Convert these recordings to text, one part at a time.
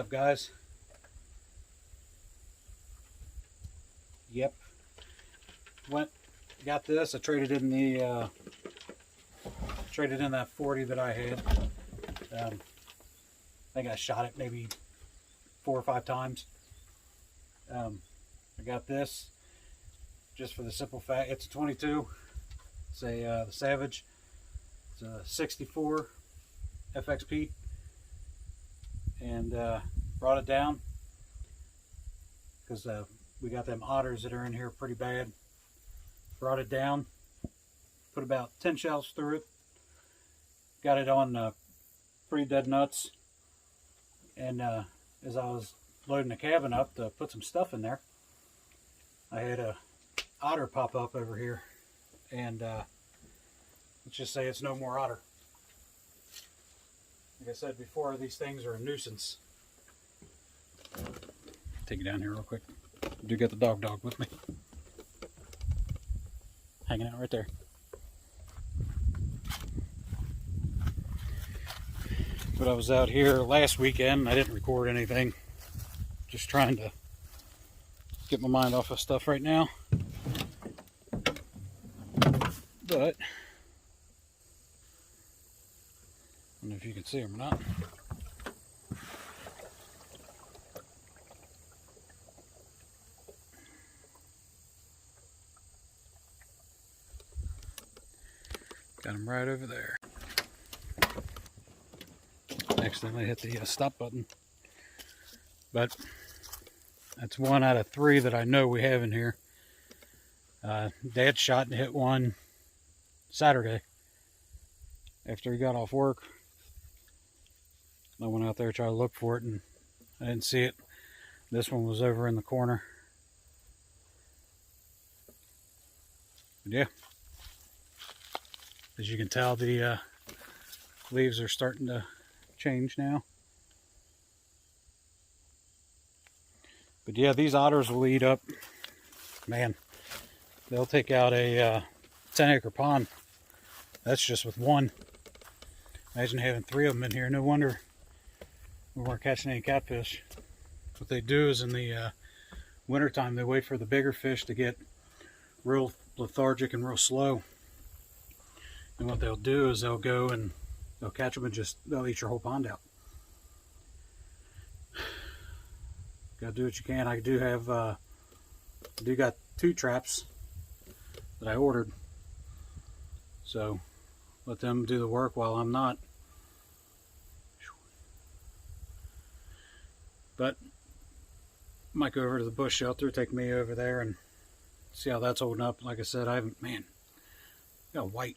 up, guys? Yep. Got this. I traded in that 40 that I had. I think I shot it maybe 4 or 5 times. I got this just for the simple fact it's a 22. It's the Savage. It's a 64 FXP, and brought it down because we got them otters that are in here pretty bad. Brought it down, put about 10 shells through it, got it on pretty dead nuts, and as I was loading the cabin up to put some stuff in there, I had a otter pop up over here, and let's just say it's no more otter. Like I said before, these things are a nuisance. Take you down here real quick. I do get the dog with me. Hanging out right there. But I was out here last weekend. I didn't record anything. Just trying to get my mind off of stuff right now. But I don't know if you can see them or not. Got them right over there. Accidentally hit the stop button. But that's 1 out of 3 that I know we have in here. Dad shot and hit one Saturday after he got off work. I went out there to try to look for it, and I didn't see it. This one was over in the corner. But yeah, as you can tell, the leaves are starting to change now. But yeah, these otters will eat up, man, they'll take out a 10-acre pond. That's just with one. Imagine having 3 of them in here. No wonder we weren't catching any catfish. What they do is in the wintertime, they wait for the bigger fish to get real lethargic and real slow. And what they'll do is they'll go and they'll catch them and they'll eat your whole pond out. Gotta do what you can. I do have, got 2 traps that I ordered. So let them do the work while I'm not. But might go over to the bush shelter, take me over there and see how that's holding up. Like I said, I haven't, man, got white.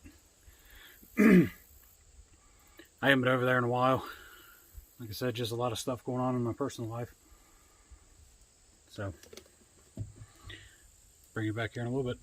I haven't been over there in a while. Like I said, just a lot of stuff going on in my personal life. So, bring you back here in a little bit.